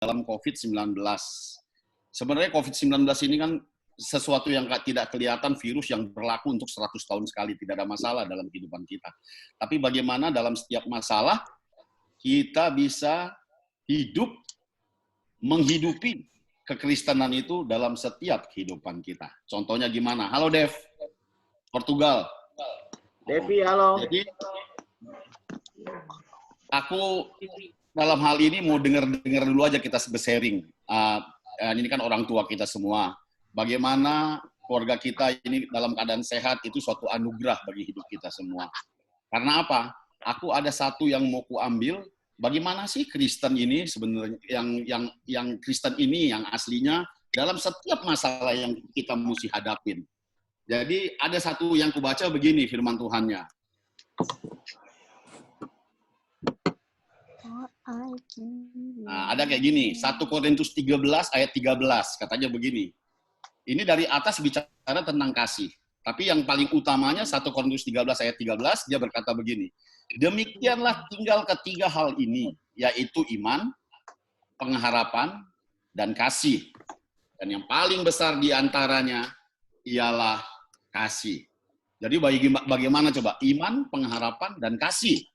dalam COVID-19. Sebenarnya COVID-19 ini kan sesuatu yang tidak kelihatan, virus yang berlaku untuk 100 tahun sekali, tidak ada masalah dalam kehidupan kita. Tapi bagaimana dalam setiap masalah kita bisa hidup, menghidupi kekristenan itu dalam setiap kehidupan kita. Contohnya gimana? Halo Dev, Portugal. Devi, halo. Jadi, aku dalam hal ini mau dengar dulu aja kita sharing. Ini kan orang tua kita semua. Bagaimana keluarga kita ini dalam keadaan sehat itu suatu anugerah bagi hidup kita semua. Karena apa? Aku ada satu yang mau kuambil. Bagaimana sih Kristen ini sebenarnya yang Kristen ini yang aslinya dalam setiap masalah yang kita mesti hadapin. Jadi ada satu yang kubaca begini firman Tuhannya. Nah, ada kayak gini, 1 Korintus 13 ayat 13, katanya begini. Ini dari atas bicara tentang kasih. Tapi yang paling utamanya 1 Korintus 13 ayat 13, dia berkata begini. Demikianlah tinggal ketiga hal ini, yaitu iman, pengharapan, dan kasih. Dan yang paling besar di antaranya ialah kasih. Jadi bagaimana coba? Iman, pengharapan, dan kasih.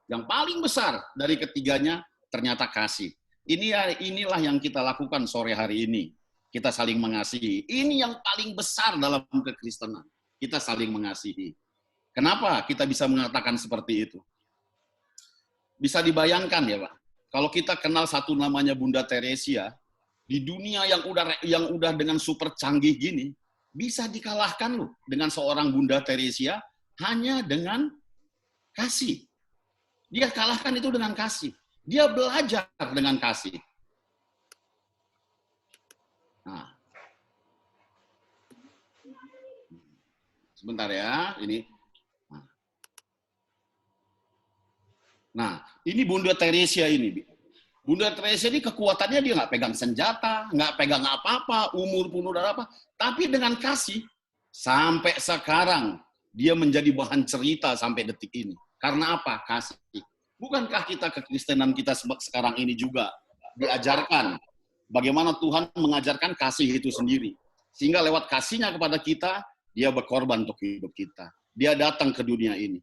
Yang paling besar dari ketiganya ternyata kasih. Inilah yang kita lakukan sore hari ini. Kita saling mengasihi. Ini yang paling besar dalam kekristenan. Kita saling mengasihi. Kenapa kita bisa mengatakan seperti itu? Bisa dibayangkan ya Pak, kalau kita kenal satu namanya Bunda Teresia, di dunia yang udah dengan super canggih gini, bisa dikalahkan loh dengan seorang Bunda Teresia hanya dengan kasih. Dia kalahkan itu dengan kasih. Dia belajar dengan kasih. Nah, sebentar ya, ini. Nah, ini Bunda Teresia ini. Bunda Teresia ini kekuatannya dia nggak pegang senjata, nggak pegang apa-apa, umur pun udah apa. Tapi dengan kasih, sampai sekarang dia menjadi bahan cerita sampai detik ini. Karena apa? Kasih. Bukankah kita kekristenan kita sekarang ini juga diajarkan bagaimana Tuhan mengajarkan kasih itu sendiri. Sehingga lewat kasihnya kepada kita, dia berkorban untuk hidup kita. Dia datang ke dunia ini.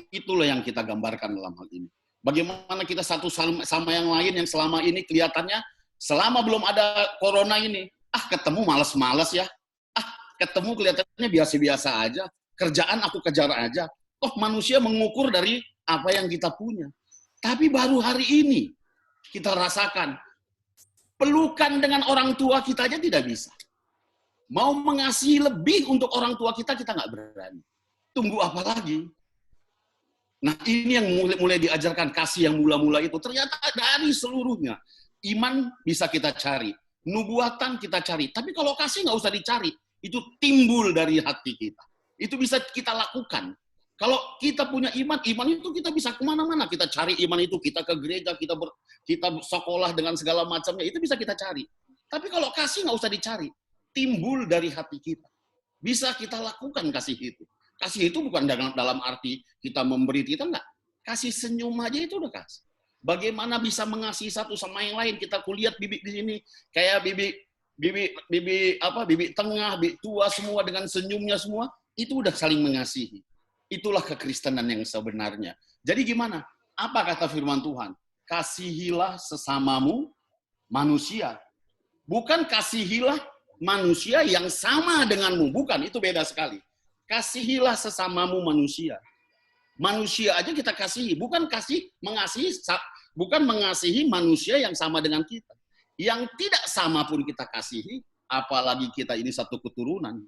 Itulah yang kita gambarkan dalam hal ini. Bagaimana kita satu sama yang lain yang selama ini kelihatannya, selama belum ada corona ini, ketemu malas-malas ya. Ketemu kelihatannya biasa-biasa aja. Kerjaan aku kejar aja. Manusia mengukur dari apa yang kita punya. Tapi baru hari ini kita rasakan, pelukan dengan orang tua kita aja tidak bisa. Mau mengasihi lebih untuk orang tua kita nggak berani. Tunggu apa lagi? Nah ini yang mulai diajarkan kasih yang mula-mula itu. Ternyata dari seluruhnya. Iman bisa kita cari. Nubuatan kita cari. Tapi kalau kasih nggak usah dicari. Itu timbul dari hati kita. Itu bisa kita lakukan. Kalau kita punya iman itu kita bisa kemana-mana. Kita cari iman itu, kita ke gereja, kita sekolah dengan segala macamnya. Itu bisa kita cari. Tapi kalau kasih nggak usah dicari. Timbul dari hati kita. Bisa kita lakukan kasih itu. Kasih itu bukan dalam arti kita memberi, kita enggak. Kasih senyum aja itu udah kasih. Bagaimana bisa mengasihi satu sama yang lain? Kita kulihat bibi di sini kayak bibi tengah, bibi tua semua dengan senyumnya semua, itu udah saling mengasihi. Itulah kekristenan yang sebenarnya. Jadi gimana? Apa kata firman Tuhan? Kasihilah sesamamu manusia. Bukan kasihilah manusia yang sama denganmu, bukan, itu beda sekali. Kasihilah sesamamu manusia. Manusia aja kita kasihi, bukan mengasihi manusia yang sama dengan kita. Yang tidak sama pun kita kasihi, apalagi kita ini satu keturunan.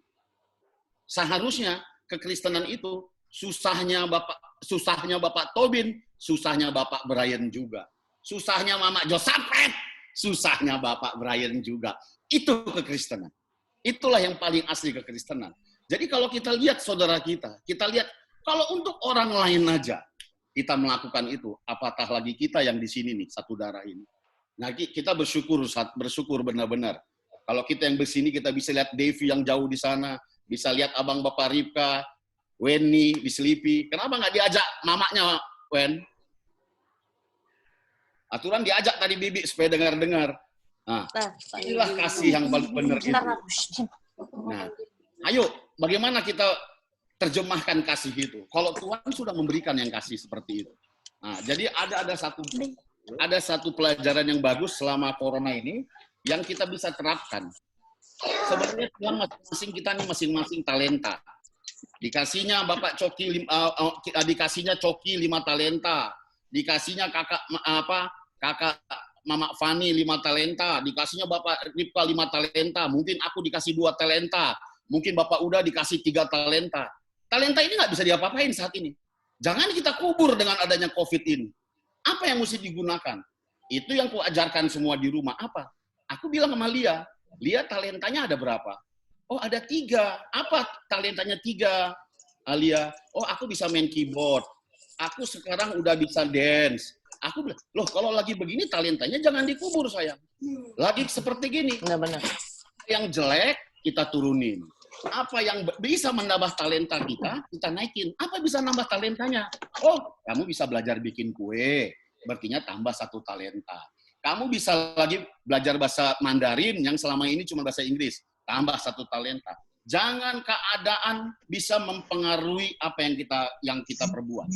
Seharusnya kekristenan itu susahnya Bapak Tobin, susahnya Bapak Brian juga. Susahnya Mama Josaphat, susahnya Bapak Brian juga. Itu kekristenan. Itulah yang paling asli kekristenan. Jadi kalau kita lihat saudara kita lihat kalau untuk orang lain aja kita melakukan itu, apatah lagi kita yang di sini nih, satu darah ini. Nah, kita bersyukur benar-benar. Kalau kita yang di sini kita bisa lihat Devi yang jauh di sana, bisa lihat abang Bapak Ripka, Weni di Selipi. Kenapa nggak diajak mamanya, Wen? Aturan diajak tadi Bibi supaya dengar-dengar. Nah, inilah kasih yang benar itu. Nah, ayo, bagaimana kita terjemahkan kasih itu? Kalau Tuhan sudah memberikan yang kasih seperti itu. Nah, jadi ada satu pelajaran yang bagus selama corona ini yang kita bisa terapkan. Sebenarnya Tuhan masing-masing kita nih masing-masing talenta. Dikasihnya Bapak Coki dikasihnya Coki 5 talenta, dikasihnya kakak Mama Fani 5 talenta, dikasihnya Bapak Ripka 5 talenta, mungkin aku dikasih 2 talenta, mungkin Bapak Uda dikasih 3 talenta. Talenta ini nggak bisa diapa-apain saat ini. Jangan kita kubur dengan adanya COVID ini. Apa yang mesti digunakan? Itu yang kuajarkan semua di rumah. Apa? Aku bilang sama Lia talentanya ada berapa? Oh, ada 3. Apa talentanya 3? Alia, oh aku bisa main keyboard. Aku sekarang udah bisa dance. Aku bilang, loh kalau lagi begini talentanya jangan dikubur sayang. Lagi seperti gini. Benar-benar. Yang jelek kita turunin. Apa yang bisa menambah talenta kita naikin. Apa bisa nambah talentanya? Oh, kamu bisa belajar bikin kue. Berarti tambah 1 talenta. Kamu bisa lagi belajar bahasa Mandarin yang selama ini cuma bahasa Inggris. Tambah 1 talenta. Jangan keadaan bisa mempengaruhi apa yang kita perbuat.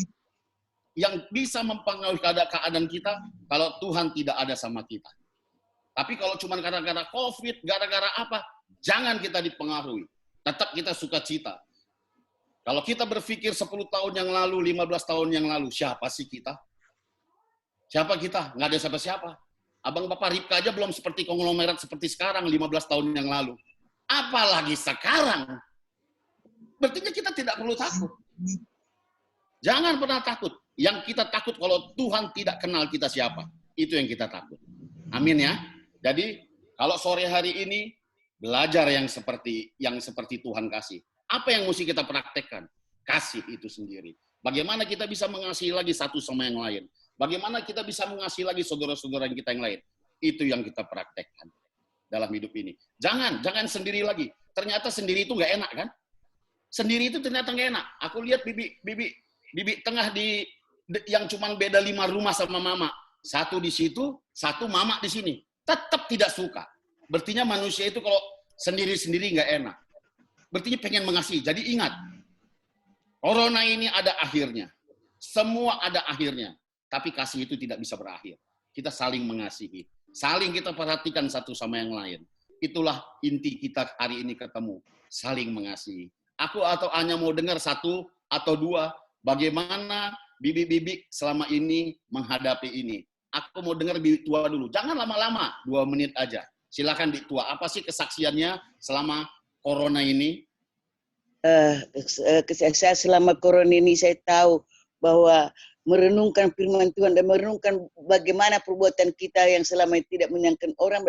Yang bisa mempengaruhi keadaan kita kalau Tuhan tidak ada sama kita. Tapi kalau cuma gara-gara COVID, gara-gara apa, jangan kita dipengaruhi. Tetap kita sukacita. Kalau kita berpikir 10 tahun yang lalu, 15 tahun yang lalu, siapa sih kita? Siapa kita? Nggak ada siapa-siapa. Abang Bapak Ripka aja belum seperti konglomerat seperti sekarang 15 tahun yang lalu. Apalagi sekarang. Berarti kita tidak perlu takut. Jangan pernah takut. Yang kita takut kalau Tuhan tidak kenal kita siapa. Itu yang kita takut. Amin ya. Jadi kalau sore hari ini belajar yang seperti Tuhan kasih. Apa yang mesti kita praktekkan? Kasih itu sendiri. Bagaimana kita bisa mengasihi lagi satu sama yang lain. Bagaimana kita bisa mengasihi lagi saudara-saudara kita yang lain. Itu yang kita praktekkan dalam hidup ini. Jangan sendiri lagi. Ternyata sendiri itu nggak enak kan? Sendiri itu ternyata nggak enak. Aku lihat bibi tengah yang cuma beda 5 rumah sama mama. Satu di situ, satu mama di sini. Tetap tidak suka. Berartinya manusia itu kalau sendiri-sendiri nggak enak. Berarti pengen mengasihi. Jadi ingat, corona ini ada akhirnya. Semua ada akhirnya. Tapi kasih itu tidak bisa berakhir. Kita saling mengasihi. Saling kita perhatikan satu sama yang lain. Itulah inti kita hari ini ketemu. Saling mengasihi. Aku atau Anya mau dengar 1 atau 2. Bagaimana bibi-bibi selama ini menghadapi ini. Aku mau dengar Bibi Tua dulu. Jangan lama-lama. 2 menit aja. Silakan Bibi Tua. Apa sih kesaksiannya selama corona ini? Saya selama corona ini saya tahu bahwa merenungkan firman Tuhan dan merenungkan bagaimana perbuatan kita yang selama ini tidak menyenangkan orang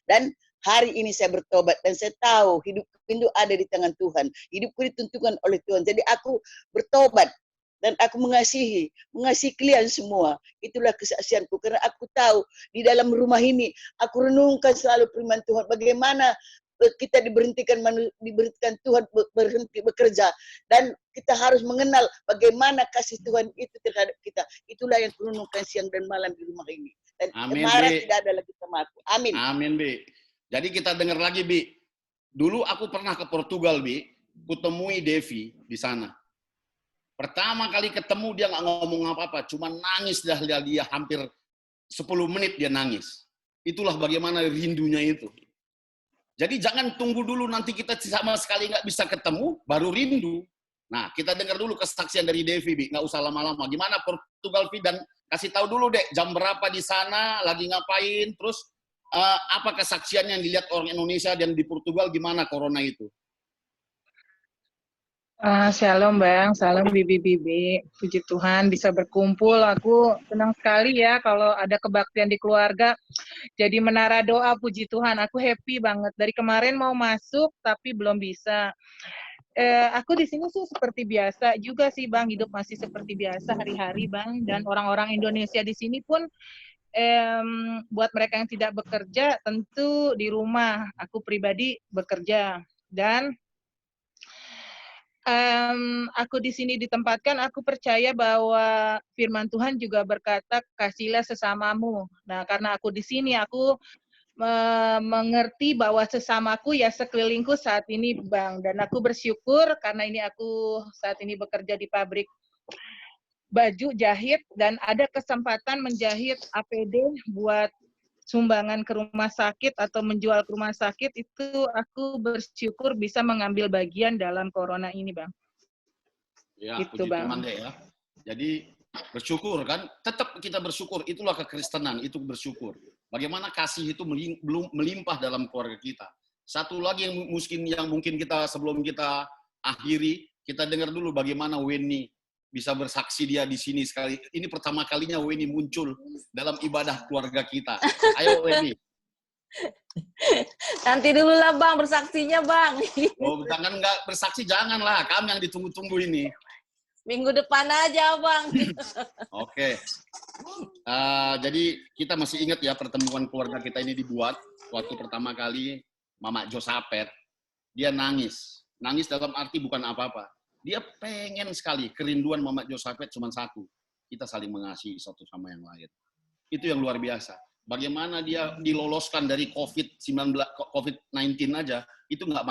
dan hari ini saya bertobat dan saya tahu hidup itu ada di tangan Tuhan. Hidupku ditentukan oleh Tuhan. Jadi aku bertobat dan aku mengasihi kalian semua. Itulah kesaksianku karena aku tahu di dalam rumah ini aku renungkan selalu firman Tuhan bagaimana kita diberhentikan Tuhan berhenti bekerja dan kita harus mengenal bagaimana kasih Tuhan itu terhadap kita. Itulah yang kurenungkan siang dan malam di rumah ini. Dan kemarin tidak ada lagi sama aku. Amin. Amin, Bi. Jadi kita dengar lagi, Bi. Dulu aku pernah ke Portugal, Bi. Kutemui Devi di sana. Pertama kali ketemu dia nggak ngomong apa-apa, cuma nangis dah dia hampir 10 menit dia nangis. Itulah bagaimana rindunya itu. Jadi jangan tunggu dulu nanti kita sama sekali nggak bisa ketemu, baru rindu. Nah, kita dengar dulu kesaksian dari Devi, Bi. Nggak usah lama-lama. Gimana Portugal, Vi? Dan kasih tahu dulu, Dek, jam berapa di sana, lagi ngapain, terus apa kesaksian yang dilihat orang Indonesia dan di Portugal, gimana corona itu? Shalom Bang, salam bibi-bibi. Puji Tuhan bisa berkumpul. Aku senang sekali ya kalau ada kebaktian di keluarga. Jadi menara doa, puji Tuhan. Aku happy banget. Dari kemarin mau masuk tapi belum bisa. Aku di sini sih seperti biasa juga sih Bang. Hidup masih seperti biasa hari-hari Bang. Dan orang-orang Indonesia di sini pun buat mereka yang tidak bekerja tentu di rumah. Aku pribadi bekerja dan aku di sini ditempatkan, aku percaya bahwa firman Tuhan juga berkata, kasihilah sesamamu. Nah, karena aku di sini, aku mengerti bahwa sesamaku ya sekelilingku saat ini, Bang. Dan aku bersyukur karena ini aku saat ini bekerja di pabrik baju jahit dan ada kesempatan menjahit APD buat sumbangan ke rumah sakit atau menjual ke rumah sakit. Itu aku bersyukur bisa mengambil bagian dalam corona ini, Bang. Ya, Gitu, puji Bang. Tuhan deh ya. Jadi bersyukur kan, tetap kita bersyukur, itulah kekristenan, itu bersyukur. Bagaimana kasih itu belum melimpah dalam keluarga kita. Satu lagi yang mungkin kita sebelum kita akhiri, kita dengar dulu bagaimana Weni bisa bersaksi dia di sini sekali. Ini pertama kalinya Weni muncul dalam ibadah keluarga kita. Ayo Weni. Nanti dulu lah Bang bersaksinya Bang. Oh, jangan nggak bersaksi, janganlah. Kami yang ditunggu-tunggu ini. Minggu depan aja Bang. Oke. Jadi kita masih ingat ya pertemuan keluarga kita ini dibuat waktu pertama kali Mama Josapet. Dia nangis. Nangis dalam arti bukan apa-apa. Dia pengen sekali, kerinduan Mama Josapet cuma satu. Kita saling mengasihi satu sama yang lain. Itu yang luar biasa. Bagaimana dia diloloskan dari COVID-19 aja, itu nggak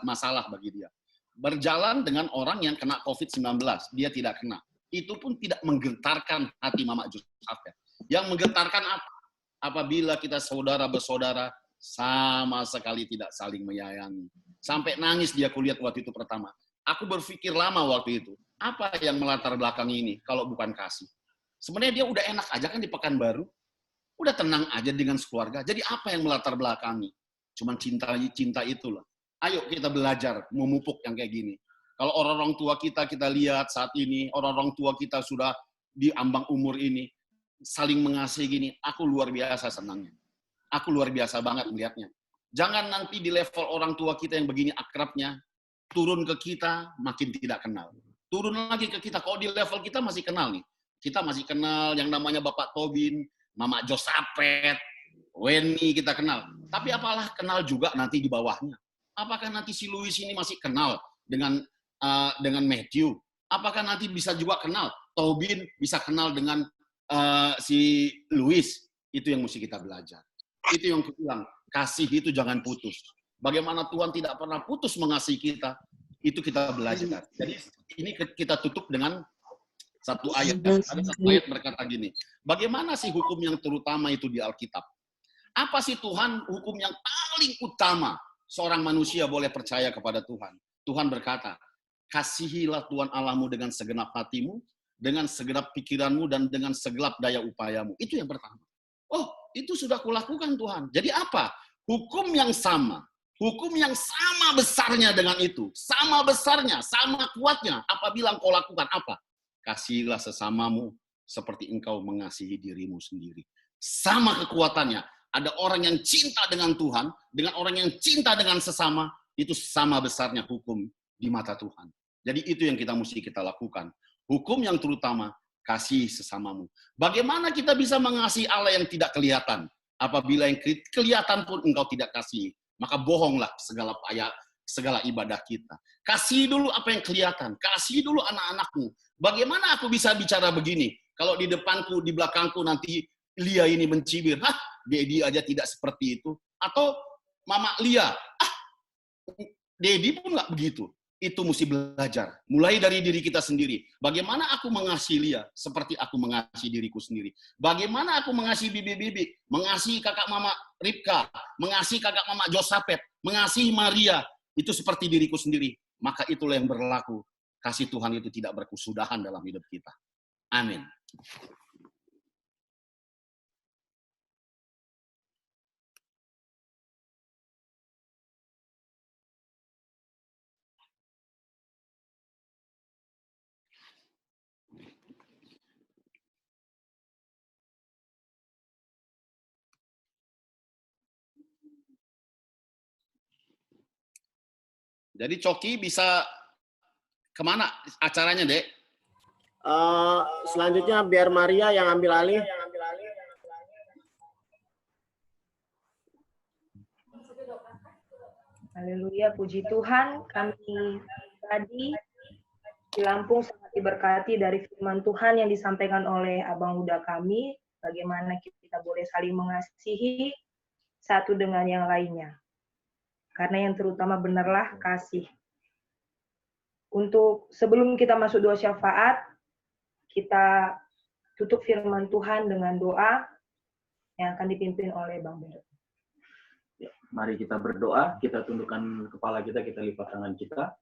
masalah bagi dia. Berjalan dengan orang yang kena COVID-19, dia tidak kena. Itu pun tidak menggetarkan hati Mama Josapet. Yang menggetarkan apa? Apabila kita saudara bersaudara, sama sekali tidak saling menyayangi. Sampai nangis dia kulihat waktu itu pertama. Aku berpikir lama waktu itu, apa yang melatar belakang ini kalau bukan kasih? Sebenarnya dia udah enak aja kan di Pekanbaru, udah tenang aja dengan keluarga. Jadi apa yang melatar belakangi? Cuman cinta itulah. Ayo kita belajar memupuk yang kayak gini. Kalau orang-orang tua kita lihat saat ini, orang-orang tua kita sudah di ambang umur ini, saling mengasihi gini, aku luar biasa senangnya. Aku luar biasa banget melihatnya. Jangan nanti di level orang tua kita yang begini akrabnya, turun ke kita makin tidak kenal. Turun lagi ke kita, kalau di level kita masih kenal nih. Kita masih kenal yang namanya Bapak Tobin, Mama Josapet, Weni kita kenal. Tapi apalah kenal juga nanti di bawahnya. Apakah nanti si Louis ini masih kenal dengan Matthew? Apakah nanti bisa juga kenal Tobin, bisa kenal dengan si Louis? Itu yang mesti kita belajar. Itu yang aku bilang, kasih itu jangan putus. Bagaimana Tuhan tidak pernah putus mengasihi kita, itu kita belajar. Jadi ini kita tutup dengan satu ayat. Ada satu ayat berkata gini, bagaimana sih hukum yang terutama itu di Alkitab? Apa sih Tuhan hukum yang paling utama seorang manusia boleh percaya kepada Tuhan? Tuhan berkata, kasihilah Tuhan Allahmu dengan segenap hatimu, dengan segenap pikiranmu, dan dengan segenap daya upayamu. Itu yang pertama. Oh, itu sudah kulakukan Tuhan. Jadi apa? Hukum yang sama besarnya dengan itu. Sama besarnya, sama kuatnya. Apabila engkau lakukan apa? Kasihilah sesamamu seperti engkau mengasihi dirimu sendiri. Sama kekuatannya. Ada orang yang cinta dengan Tuhan, dengan orang yang cinta dengan sesama, itu sama besarnya hukum di mata Tuhan. Jadi itu yang kita lakukan. Hukum yang terutama, kasih sesamamu. Bagaimana kita bisa mengasihi Allah yang tidak kelihatan? Apabila yang kelihatan pun engkau tidak kasih, maka bohonglah segala ibadah kita. Kasih dulu apa yang kelihatan. Kasih dulu anak-anakmu. Bagaimana aku bisa bicara begini? Kalau di depanku, di belakangku nanti Lia ini mencibir. Dedi aja tidak seperti itu. Atau Mama Lia, Dedi pun nggak begitu. Itu mesti belajar. Mulai dari diri kita sendiri. Bagaimana aku mengasihi Lia seperti aku mengasihi diriku sendiri. Bagaimana aku mengasihi bibi-bibi, mengasihi kakak Mama Ripka, mengasihi kakak Mama Josapet, mengasihi Maria, itu seperti diriku sendiri. Maka itulah yang berlaku. Kasih Tuhan itu tidak berkesudahan dalam hidup kita. Amin. Jadi Coki bisa kemana acaranya, Dek? Selanjutnya biar Maria yang ambil alih. Haleluya, puji Tuhan. Kami tadi di Lampung sangat diberkati dari firman Tuhan yang disampaikan oleh Abang Huda kami. Bagaimana kita boleh saling mengasihi, satu dengan yang lainnya. Karena yang terutama benarlah kasih. Untuk sebelum kita masuk doa syafaat, kita tutup firman Tuhan dengan doa yang akan dipimpin oleh Bang Bert. Ya, mari kita berdoa, kita tundukkan kepala kita lipat tangan kita.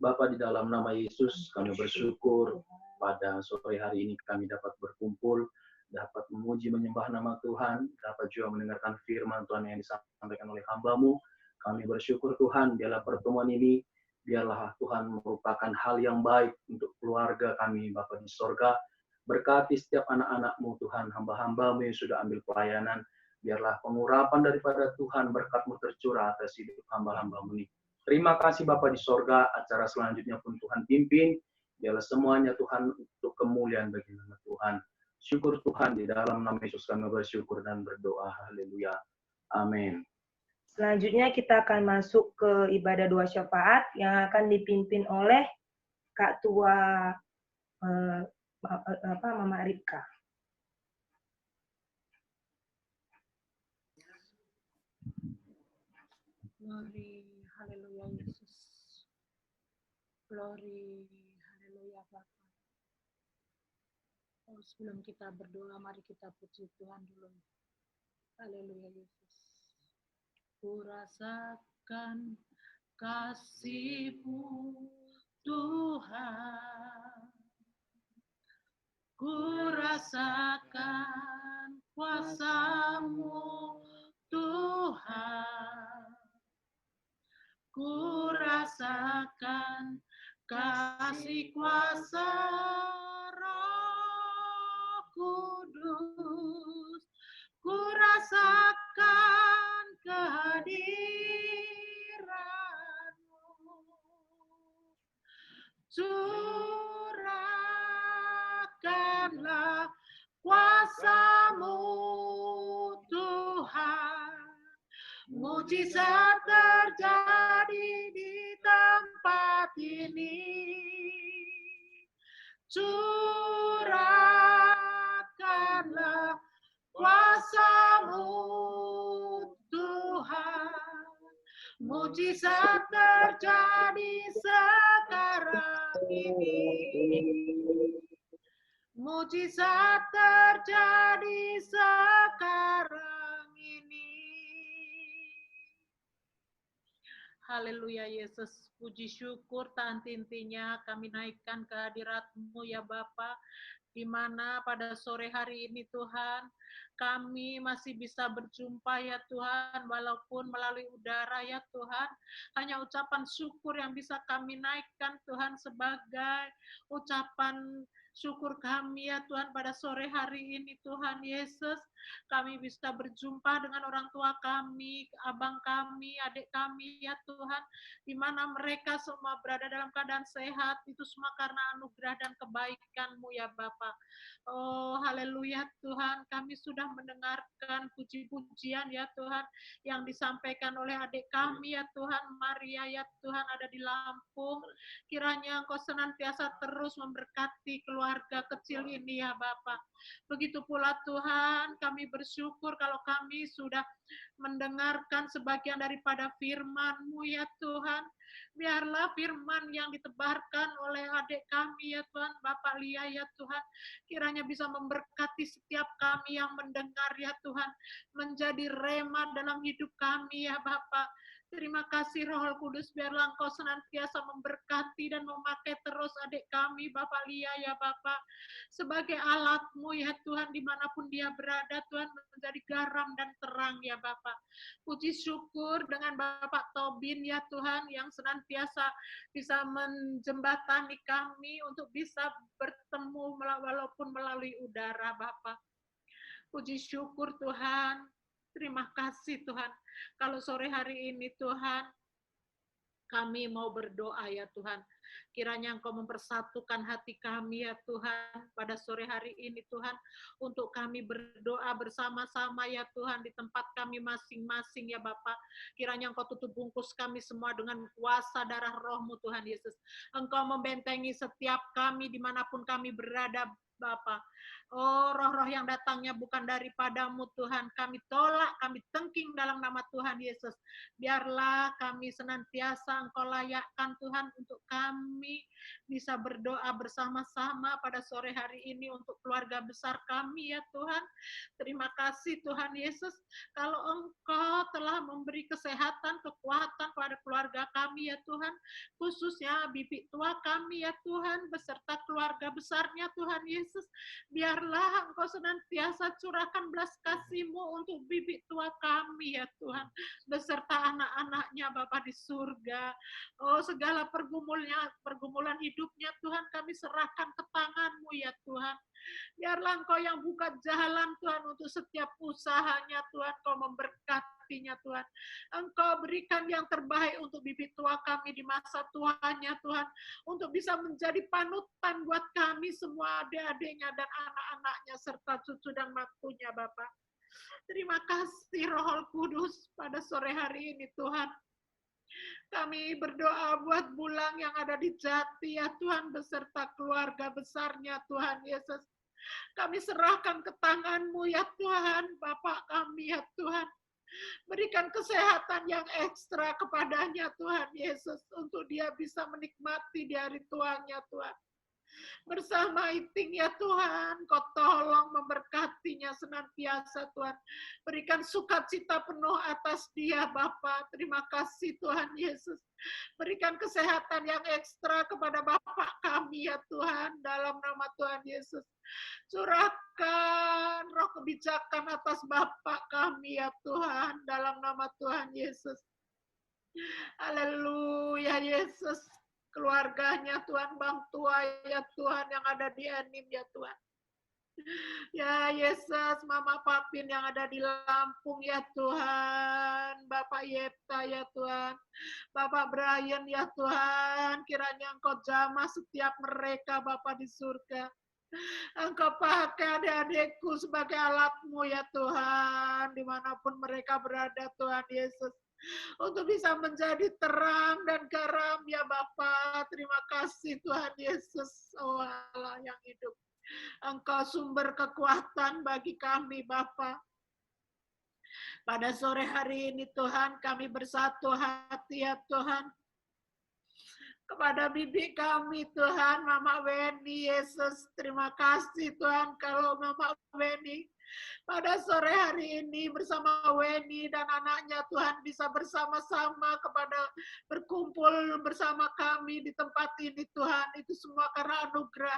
Bapa, di dalam nama Yesus, kami bersyukur pada sore hari ini kami dapat berkumpul, dapat memuji menyembah nama Tuhan, dapat juga mendengarkan firman Tuhan yang disampaikan oleh hamba-Mu. Kami bersyukur Tuhan, biarlah pertemuan ini, biarlah Tuhan merupakan hal yang baik untuk keluarga kami, Bapa di sorga. Berkati setiap anak-anak-Mu Tuhan, hamba-hamba-Mu yang sudah ambil pelayanan, biarlah pengurapan daripada Tuhan, berkat-Mu tercurah atas hidup hamba-hamba-Mu ini. Terima kasih Bapa di sorga, acara selanjutnya pun Tuhan pimpin, biarlah semuanya Tuhan untuk kemuliaan bagi nama Tuhan. Syukur Tuhan, di dalam nama Yesus kami bersyukur dan berdoa. Haleluya. Amin. Selanjutnya kita akan masuk ke ibadah doa syafaat yang akan dipimpin oleh Kak Tua Mama Rika. Glory, haleluya Yesus. Glory, haleluya Bapa. Oh, sebelum kita berdoa, mari kita puji Tuhan dulu. Haleluya Yesus. Ku rasakan kasih-Mu Tuhan. Ku rasakan kuasa-Mu Tuhan. Ku rasakan kasih kuasa Roh Kudus. Ku rasakan kehadiran-Mu. Curahkanlah kuasa-Mu Tuhan. Mujizat terjadi di tempat ini. Curahkanlah kuasa-Mu Tuhan. Mujizat terjadi sekarang ini. Mujizat terjadi sekarang ini. Haleluya Yesus, puji syukur tak henti-hentinya kami naikkan kehadirat-Mu ya Bapa, di mana pada sore hari ini Tuhan, kami masih bisa berjumpa ya Tuhan, walaupun melalui udara ya Tuhan, hanya ucapan syukur yang bisa kami naikkan Tuhan sebagai ucapan syukur kami ya Tuhan pada sore hari ini Tuhan Yesus. Kami bisa berjumpa dengan orang tua kami, abang kami, adik kami ya Tuhan, di mana mereka semua berada dalam keadaan sehat, itu semua karena anugerah dan kebaikan-Mu ya Bapa. Oh haleluya Tuhan, kami sudah mendengarkan puji-pujian ya Tuhan, yang disampaikan oleh adik kami ya Tuhan, Maria ya Tuhan ada di Lampung. Kiranya Engkau senantiasa terus memberkati keluarga kecil ini ya Bapa. Begitu pula Tuhan, kami bersyukur kalau kami sudah mendengarkan sebagian daripada firman-Mu ya Tuhan. Biarlah firman yang ditebarkan oleh adik kami ya Tuhan, Bapak Lia ya Tuhan, kiranya bisa memberkati setiap kami yang mendengar ya Tuhan, menjadi rema dalam hidup kami ya Bapak. Terima kasih Roh Kudus, biarlah Engkau senantiasa memberkati dan memakai terus adik kami, Bapak Lia ya Bapak, sebagai alat-Mu ya Tuhan, dimanapun dia berada, Tuhan menjadi garam dan terang ya Bapak. Puji syukur dengan Bapak Tobin ya Tuhan, yang senantiasa bisa menjembatani kami untuk bisa bertemu walaupun melalui udara Bapak. Puji syukur Tuhan, terima kasih Tuhan. Kalau sore hari ini Tuhan, kami mau berdoa ya Tuhan. Kiranya Engkau mempersatukan hati kami ya Tuhan pada sore hari ini Tuhan, untuk kami berdoa bersama-sama ya Tuhan di tempat kami masing-masing ya Bapa. Kiranya Engkau tutup bungkus kami semua dengan kuasa darah Roh-Mu Tuhan Yesus. Engkau membentengi setiap kami dimanapun kami berada Bapa. Oh, roh-roh yang datangnya bukan daripadamu Tuhan, kami tolak, kami tengking dalam nama Tuhan Yesus. Biarlah kami senantiasa Engkau layakkan Tuhan untuk kami bisa berdoa bersama-sama pada sore hari ini untuk keluarga besar kami ya Tuhan. Terima kasih Tuhan Yesus, kalau Engkau telah memberi kesehatan, kekuatan pada keluarga kami ya Tuhan, khususnya bibi tua kami ya Tuhan, beserta keluarga besarnya Tuhan Yesus. Biarlah Engkau senantiasa curahkan belas kasih-Mu untuk bibi tua kami ya Tuhan, beserta anak-anaknya Bapa di surga. Oh, segala pergumulan hidupnya Tuhan kami serahkan ke tangan-Mu ya Tuhan. Biarlah Engkau yang buka jalan Tuhan untuk setiap usahanya Tuhan, Engkau memberkatinya Tuhan. Engkau berikan yang terbaik untuk bibit tua kami di masa tuanya Tuhan, untuk bisa menjadi panutan buat kami semua adik-adiknya dan anak-anaknya serta cucu dan mantunya Bapak. Terima kasih Roh Kudus pada sore hari ini Tuhan. Kami berdoa buat Bulang yang ada di Jati ya Tuhan, beserta keluarga besarnya Tuhan Yesus. Kami serahkan ke tangan-Mu ya Tuhan, Bapak kami ya Tuhan. Berikan kesehatan yang ekstra kepadanya Tuhan Yesus, untuk dia bisa menikmati di hari tuanya Tuhan. Bersama Iting ya Tuhan, Kau tolong memberkatinya senantiasa Tuhan. Berikan sukacita penuh atas dia Bapa. Terima kasih Tuhan Yesus. Berikan kesehatan yang ekstra kepada Bapak kami ya Tuhan, dalam nama Tuhan Yesus. Curahkan roh kebijakan atas Bapak kami ya Tuhan, dalam nama Tuhan Yesus. Haleluya Yesus. Keluarganya Tuhan, Bang Tua ya Tuhan yang ada di Enim ya Tuhan. Ya Yesus, Mama Papin yang ada di Lampung ya Tuhan, Bapak Yepta ya Tuhan, Bapak Brian ya Tuhan, kiranya Engkau jamah setiap mereka Bapak di surga. Engkau pakai adik-adikku sebagai alat-Mu ya Tuhan, dimanapun mereka berada Tuhan Yesus, untuk bisa menjadi terang dan garam ya Bapa. Terima kasih Tuhan Yesus, oh Allah yang hidup. Engkau sumber kekuatan bagi kami Bapa. Pada sore hari ini Tuhan, kami bersatu hati ya Tuhan, kepada bibi kami Tuhan, Mama Weni Yesus. Terima kasih Tuhan, kalau Mama Weni pada sore hari ini bersama Weni dan anaknya Tuhan bisa bersama-sama kepada berkumpul bersama kami di tempat ini Tuhan. Itu semua karena anugerah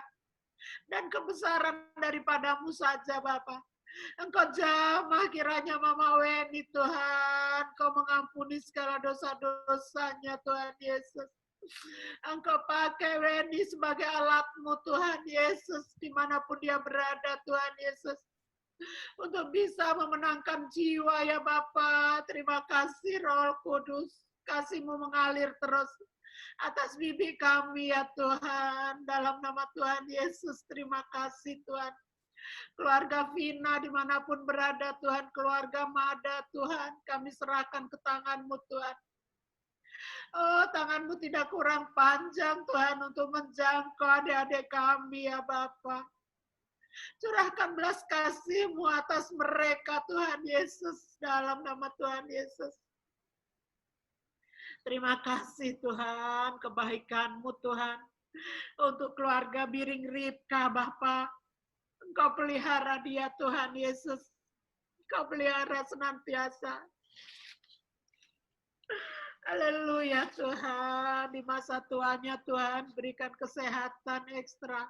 dan kebesaran daripada-Mu saja Bapa. Engkau jamah kiranya Mama Weni Tuhan, Kau mengampuni segala dosa-dosanya Tuhan Yesus. Engkau pakai Weni sebagai alat-Mu Tuhan Yesus, dimanapun dia berada Tuhan Yesus, untuk bisa memenangkan jiwa ya Bapa. Terima kasih Roh Kudus, kasih-Mu mengalir terus atas bibi kami ya Tuhan, dalam nama Tuhan Yesus. Terima kasih Tuhan. Keluarga Vina dimanapun berada Tuhan, keluarga Mada Tuhan, kami serahkan ke tangan-Mu Tuhan. Oh, tangan-Mu tidak kurang panjang Tuhan untuk menjangkau adik-adik kami ya Bapa. Curahkan belas kasih-Mu atas mereka Tuhan Yesus, dalam nama Tuhan Yesus. Terima kasih Tuhan, kebaikan-Mu Tuhan, untuk keluarga Biring Ripka Bapa. Engkau pelihara dia Tuhan Yesus. Engkau pelihara senantiasa. Haleluya Tuhan, di masa tuanya Tuhan, berikan kesehatan ekstra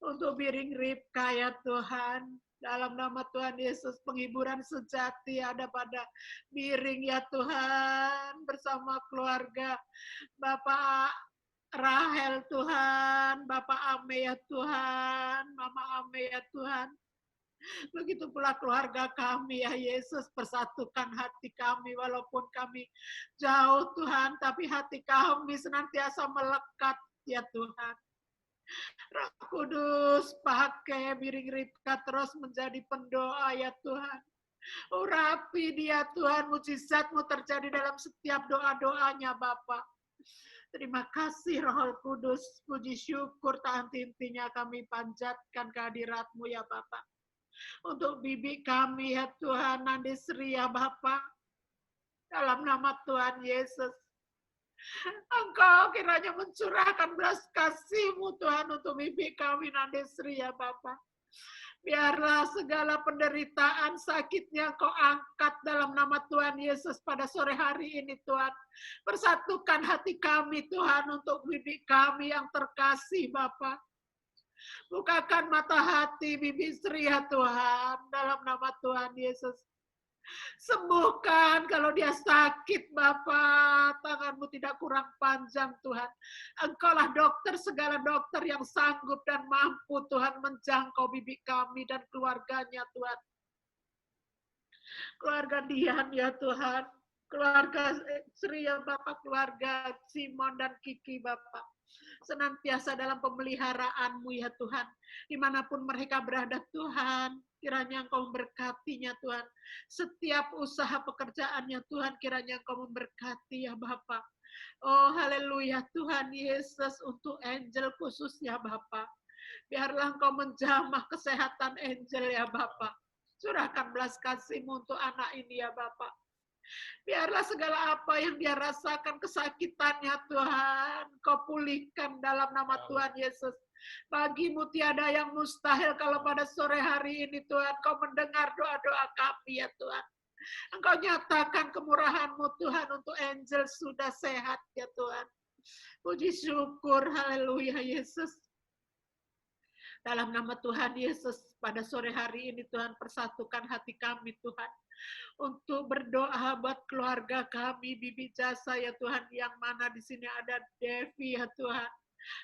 untuk Biring Ripka ya Tuhan. Dalam nama Tuhan Yesus, penghiburan sejati ada pada Biring ya Tuhan, bersama keluarga Bapak Rahel Tuhan, Bapak Ame ya Tuhan, Mama Ame ya Tuhan. Begitu pula keluarga kami ya Yesus, persatukan hati kami walaupun kami jauh Tuhan, tapi hati kami senantiasa melekat ya Tuhan. Roh Kudus pakai Biring Ripka terus menjadi pendoa ya Tuhan. Urapi dia Tuhan, mujizat-Mu terjadi dalam setiap doa-doanya Bapa. Terima kasih Roh Kudus, puji syukur tak henti-hentinya kami panjatkan kehadirat-Mu ya Bapak. Untuk bibi kami ya Tuhan, Nandesri ya Bapak, dalam nama Tuhan Yesus. Engkau kiranya mencurahkan belas kasih-Mu Tuhan untuk bibi kami Nandesri ya Bapak. Biarlah segala penderitaan, sakitnya Engkau angkat dalam nama Tuhan Yesus pada sore hari ini Tuhan. Persatukan hati kami Tuhan untuk bibi kami yang terkasih Bapak. Bukakan mata hati bibi Sri ya Tuhan dalam nama Tuhan Yesus. Sembuhkan kalau dia sakit Bapa, tangan-Mu tidak kurang panjang Tuhan. Engkaulah dokter, segala dokter yang sanggup dan mampu Tuhan menjangkau bibi kami dan keluarganya Tuhan. Keluarga Dian ya Tuhan, keluarga Sri ya Bapak, keluarga Simon dan Kiki Bapak. Senantiasa dalam pemeliharaanmu ya Tuhan. Dimanapun mereka berada Tuhan, kiranya Engkau memberkatinya Tuhan. Setiap usaha pekerjaannya Tuhan, kiranya Engkau memberkati ya Bapak. Oh haleluya Tuhan Yesus, untuk Angel khususnya Bapak. Biarlah Engkau menjamah kesehatan Angel ya Bapak. Curahkan belas kasih-Mu untuk anak ini ya Bapak. Biarlah segala apa yang dia rasakan kesakitannya Tuhan, Kau pulihkan dalam nama Tuhan Yesus. Bagi-Mu tiada yang mustahil kalau pada sore hari ini Tuhan, Kau mendengar doa-doa kami ya Tuhan. Engkau nyatakan kemurahan-Mu Tuhan untuk Angel sudah sehat ya Tuhan. Puji syukur, haleluya Yesus. Dalam nama Tuhan Yesus, pada sore hari ini Tuhan, persatukan hati kami Tuhan. Untuk berdoa buat keluarga kami, Bibi Jasa ya Tuhan, yang mana di sini ada Devi ya Tuhan.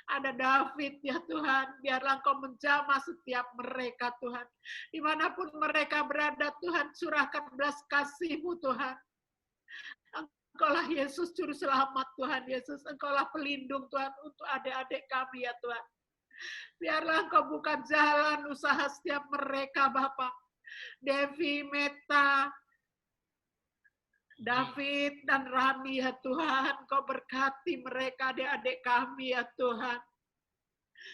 Ada David ya Tuhan, biarlah Engkau menjamah setiap mereka Tuhan. Dimanapun mereka berada Tuhan, curahkan belas kasih-Mu Tuhan. Engkaulah Yesus Juru Selamat Tuhan Yesus, Engkaulah pelindung Tuhan untuk adik-adik kami ya Tuhan. Biarlah Engkau buka jalan usaha setiap mereka Bapak. Devi, Meta, David, dan Rani ya Tuhan. Kau berkati mereka, adik-adik kami ya Tuhan.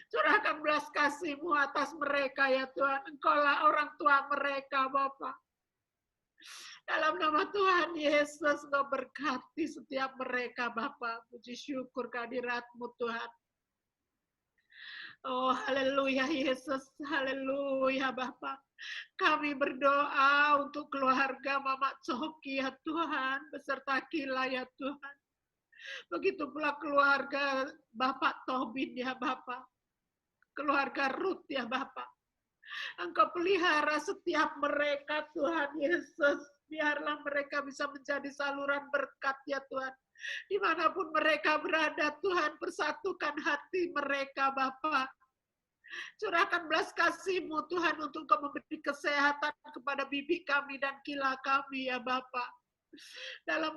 Curahkan belas kasih-Mu atas mereka ya Tuhan. Engkaulah orang tua mereka Bapak. Dalam nama Tuhan Yesus, Kau berkati setiap mereka Bapak. Puji syukur kehadirat-Mu Tuhan. Oh haleluya Yesus, haleluya Bapak. Kami berdoa untuk keluarga Mama Coki ya Tuhan, beserta Kila ya Tuhan. Begitu pula keluarga Bapak Tobin ya Bapak. Keluarga Ruth ya Bapak. Engkau pelihara setiap mereka Tuhan Yesus. Biarlah mereka bisa menjadi saluran berkat ya Tuhan. Dimanapun mereka berada Tuhan, persatukan hati mereka Bapak. Curahkan belas kasih-Mu Tuhan untuk Kau memberi kesehatan kepada bibi kami dan Kila kami ya Bapak. Dalam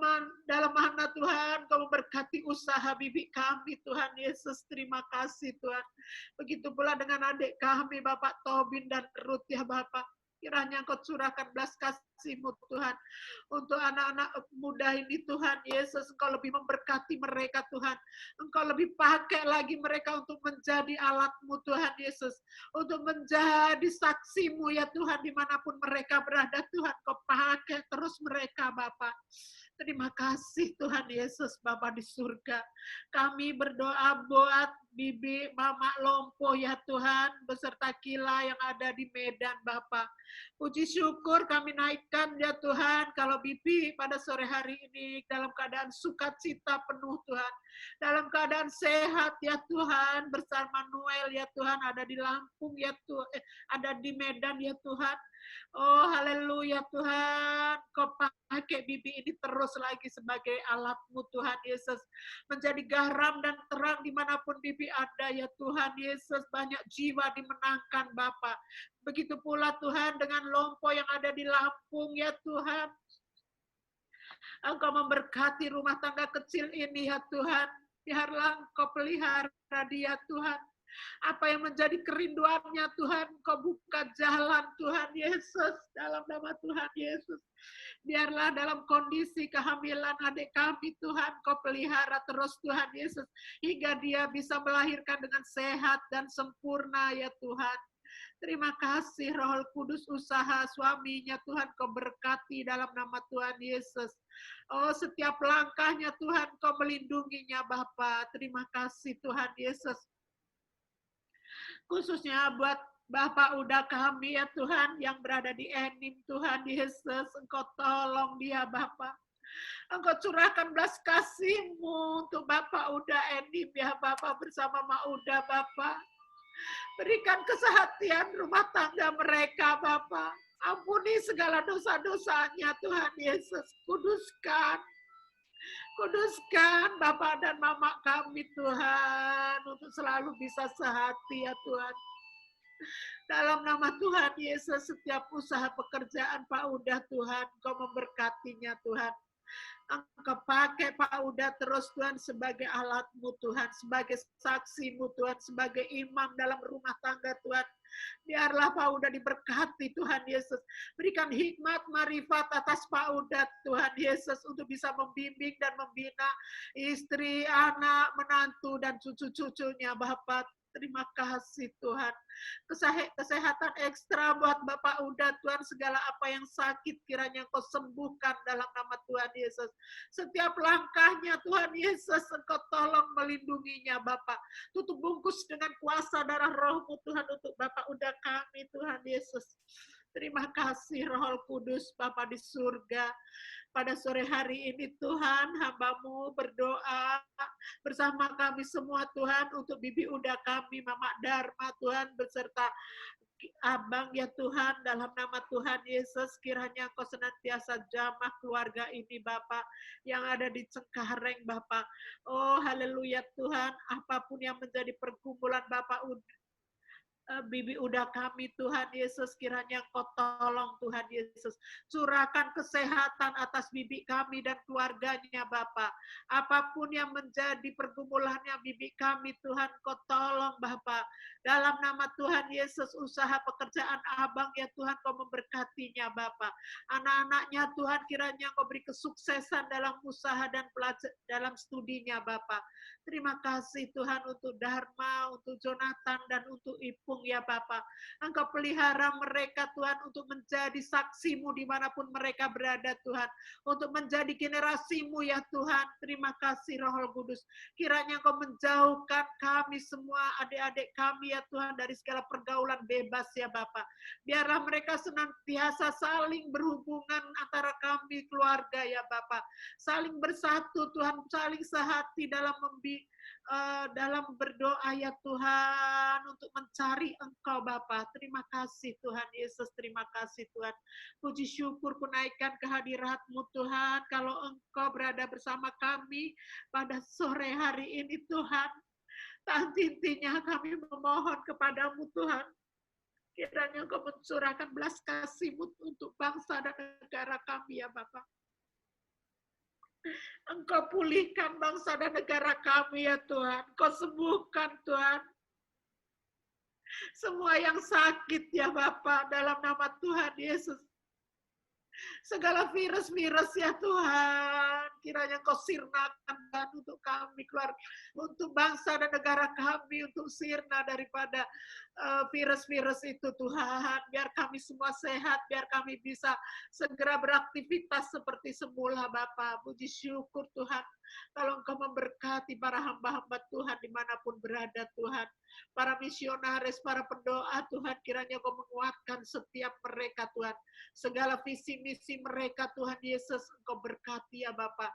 mana Tuhan Kau memberkati usaha bibi kami Tuhan Yesus, terima kasih Tuhan. Begitu pula dengan adik kami Bapak Tobin dan Ruth ya Bapak. Kiranya Engkau curahkan belas kasih-Mu Tuhan. Untuk anak-anak muda ini Tuhan Yesus, Engkau lebih memberkati mereka Tuhan. Engkau lebih pakai lagi mereka untuk menjadi alat-Mu Tuhan Yesus. Untuk menjadi saksi-Mu ya Tuhan, dimanapun mereka berada Tuhan. Kau pakai terus mereka Bapa. Terima kasih Tuhan Yesus Bapa di surga. Kami berdoa buat Bibi Mama Lompo ya Tuhan, beserta Kila yang ada di Medan Bapa. Puji syukur kami naikkan ya Tuhan, kalau Bibi pada sore hari ini dalam keadaan sukacita penuh Tuhan. Dalam keadaan sehat ya Tuhan, bersama Noel ya Tuhan, ada di Lampung ya Tuhan, ada di Medan ya Tuhan. Oh haleluya Tuhan, Kau pakai Bibi ini terus lagi sebagai alat-Mu Tuhan Yesus. Menjadi garam dan terang dimanapun Bibi ada ya Tuhan Yesus. Banyak jiwa dimenangkan Bapa. Begitu pula Tuhan dengan Lompo yang ada di Lampung ya Tuhan. Engkau memberkati rumah tangga kecil ini ya Tuhan. Biarlah Engkau pelihara dia Tuhan. Apa yang menjadi kerinduannya Tuhan, Kau buka jalan Tuhan Yesus, dalam nama Tuhan Yesus. Biarlah dalam kondisi kehamilan adik kami Tuhan, Kau pelihara terus Tuhan Yesus, hingga dia bisa melahirkan dengan sehat dan sempurna ya Tuhan. Terima kasih Roh Kudus, usaha suaminya Tuhan Kau berkati dalam nama Tuhan Yesus. Oh, setiap langkahnya Tuhan Kau melindunginya Bapa. Terima kasih Tuhan Yesus. Khususnya buat Bapak udah kami ya Tuhan yang berada di Enim Tuhan Yesus, Engkau tolong dia Bapak. Engkau curahkan belas kasih-Mu untuk Bapak udah Enim ya Bapak bersama Mak Uda Bapak. Berikan kesehatan rumah tangga mereka Bapak. Ampuni segala dosa-dosanya Tuhan Yesus. Kuduskan Bapak dan Mama kami Tuhan untuk selalu bisa sehati ya Tuhan. Dalam nama Tuhan Yesus, setiap usaha pekerjaan Pak Uda Tuhan, Kau memberkatinya Tuhan. Engkau pakai Pak Uda terus Tuhan sebagai alat-Mu Tuhan, sebagai saksi-Mu Tuhan, sebagai imam dalam rumah tangga Tuhan. Biarlah Pak Uda diberkati Tuhan Yesus. Berikan hikmat, marifat atas Pak Uda Tuhan Yesus untuk bisa membimbing dan membina istri, anak, menantu, dan cucu-cucunya Bapak. Terima kasih Tuhan. Kesehatan ekstra buat Bapak Uda Tuhan, segala apa yang sakit kiranya Engkau sembuhkan dalam nama Tuhan Yesus. Setiap langkahnya Tuhan Yesus, Engkau tolong melindunginya Bapak. Tutup bungkus dengan kuasa darah Roh-Mu Tuhan untuk Bapak Uda kami Tuhan Yesus. Terima kasih Roh Kudus Bapa di surga. Pada sore hari ini Tuhan, hamba-Mu berdoa bersama kami semua Tuhan untuk Bibi Uda kami, Mama Dharma Tuhan, beserta Abang ya Tuhan, dalam nama Tuhan Yesus, kiranya Engkau senantiasa jamah keluarga ini Bapak, yang ada di Cengkareng Bapak. Oh haleluya Tuhan, apapun yang menjadi pergumulan Bapak Bibi Uda kami Tuhan Yesus, kiranya Engkau tolong Tuhan Yesus. Curahkan kesehatan atas bibi kami dan keluarganya Bapak. Apapun yang menjadi pergumulannya bibi kami Tuhan, Engkau tolong Bapak. Dalam nama Tuhan Yesus, usaha pekerjaan Abang ya Tuhan, Kau memberkatinya Bapak. Anak-anaknya Tuhan, kiranya Engkau beri kesuksesan dalam usaha dan dalam studinya Bapak. Terima kasih Tuhan untuk Dharma, untuk Jonathan, dan untuk Ipung ya Bapak. Engkau pelihara mereka Tuhan untuk menjadi saksi-Mu dimanapun mereka berada Tuhan. Untuk menjadi generasi-Mu ya Tuhan. Terima kasih Roh Kudus. Kiranya Engkau menjauhkan kami semua, adik-adik kami ya Tuhan, dari segala pergaulan bebas ya Bapak. Biarlah mereka senantiasa saling berhubungan antara kami keluarga ya Bapak. Saling bersatu Tuhan, saling sehati dalam berdoa ya Tuhan, untuk mencari Engkau Bapa. Terima kasih Tuhan Yesus, terima kasih Tuhan. Puji syukur kunaikan kehadirat-Mu Tuhan, kalau Engkau berada bersama kami pada sore hari ini Tuhan. Tak henti-hentinya kami memohon kepadamu Tuhan, kiranya Engkau mencurahkan belas kasih-Mu untuk bangsa dan negara kami ya Bapak. Engkau pulihkan bangsa dan negara kami ya Tuhan. Engkau sembuhkan Tuhan semua yang sakit ya Bapa, dalam nama Tuhan Yesus. Segala virus-virus ya Tuhan, kiranya Engkau sirnakan Tuhan untuk kami, keluarga, untuk bangsa dan negara kami, untuk sirna daripada virus-virus itu Tuhan. Biar kami semua sehat, biar kami bisa segera beraktivitas seperti semula Bapa. Puji syukur Tuhan, kalau Engkau memberkati para hamba-hamba Tuhan dimanapun berada Tuhan. Para misionaris, para pendoa Tuhan, kiranya Engkau menguatkan setiap mereka Tuhan. Segala visi misi mereka Tuhan Yesus, Engkau berkati ya Bapak.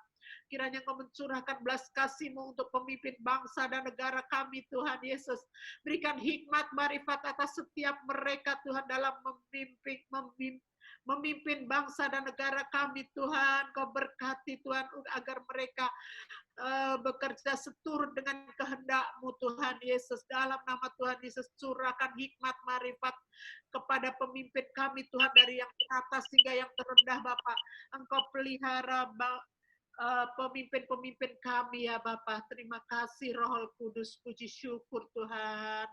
Kiranya Engkau mencurahkan belas kasih-Mu untuk pemimpin bangsa dan negara kami Tuhan Yesus. Berikan hikmat marifat atas setiap mereka Tuhan dalam memimpin bangsa dan negara kami Tuhan. Kau berkati Tuhan agar mereka bekerja seturut dengan kehendak-Mu Tuhan Yesus. Dalam nama Tuhan Yesus, curahkan hikmat marifat kepada pemimpin kami Tuhan, dari yang teratas hingga yang terendah Bapak. Engkau pelihara pemimpin-pemimpin kami ya Bapa. Terima kasih Roh Kudus, puji syukur Tuhan.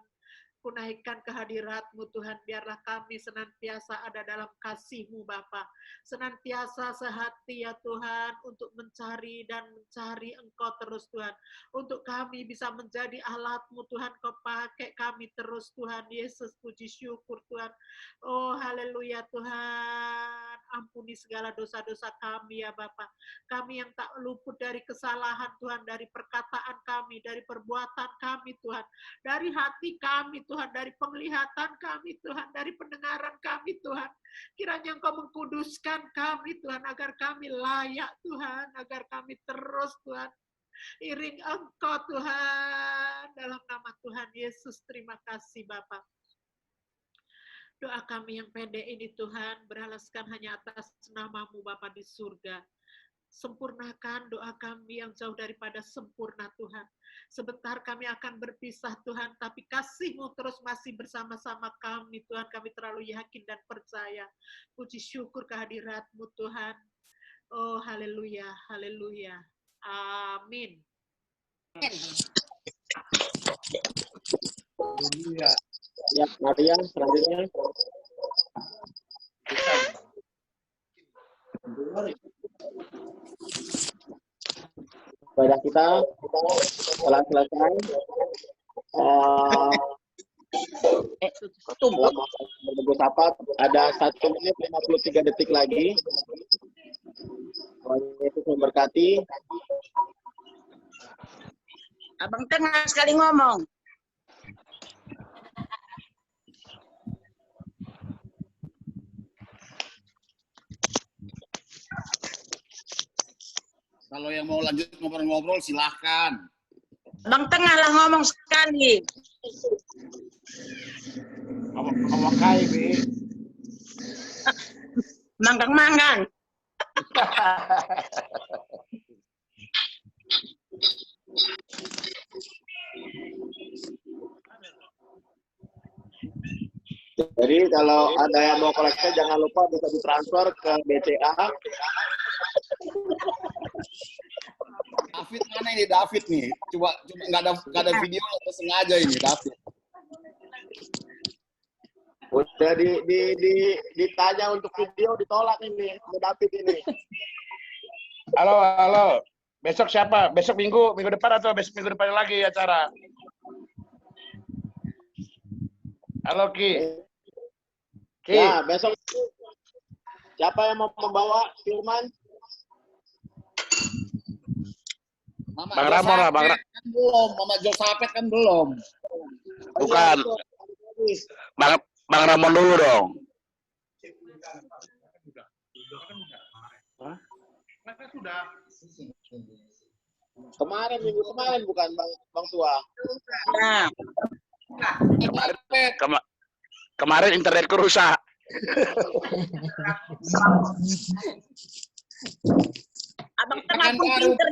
Kunaikkan kehadirat-Mu Tuhan, biarlah kami senantiasa ada dalam kasih-Mu Bapa. Senantiasa sehati ya Tuhan untuk mencari dan mencari Engkau terus Tuhan. Untuk kami bisa menjadi alat-Mu Tuhan, Kau pakai kami terus Tuhan. Yesus, puji syukur Tuhan. Oh haleluya Tuhan. Ampuni segala dosa-dosa kami ya Bapa. Kami yang tak luput dari kesalahan Tuhan, dari perkataan kami, dari perbuatan kami Tuhan, dari hati kami Tuhan, dari penglihatan kami Tuhan, dari pendengaran kami Tuhan. Kiranya Engkau mengkuduskan kami Tuhan, agar kami layak Tuhan, agar kami terus Tuhan iring Engkau Tuhan. Dalam nama Tuhan Yesus, terima kasih Bapa. Doa kami yang pendek ini Tuhan, beralaskan hanya atas nama-Mu Bapa di surga. Sempurnakan doa kami yang jauh daripada sempurna Tuhan. Sebentar kami akan berpisah Tuhan, tapi kasih-Mu terus masih bersama-sama kami Tuhan. Kami terlalu yakin dan percaya. Puji syukur kehadirat-Mu Tuhan. Oh haleluya, haleluya. Amin. Ya, Maria, selanjutnya. Ibadah kita telah selesai. Bertegur sapa, ada 1 menit 53 detik lagi. Tuhan Yesus memberkati. Abang tengah sekali ngomong. Kalau yang mau lanjut ngobrol-ngobrol silahkan. Abang tengah lah ngomong sekali. Ngomong kai, Bi. Manggang-manggang. Jadi kalau ada yang mau koleksi jangan lupa bisa ditransfer ke BCA. David mana ini David nih? Coba nggak ada video atau sengaja ini David. Udah ditanya untuk video ditolak ini David ini. Halo. Besok siapa? Besok minggu depan atau besok minggu depan lagi acara? Halo Ki. Ya, besok siapa yang mau membawa Firman? Bang Ramon lah, Bang kan belum, Mama Josapet kan belum. Bukan. Bang Ramon dulu dong. Minggu kemarin bukan Bang Tua. Nah, Kemarin internetku rusak. abang tengah pun pinter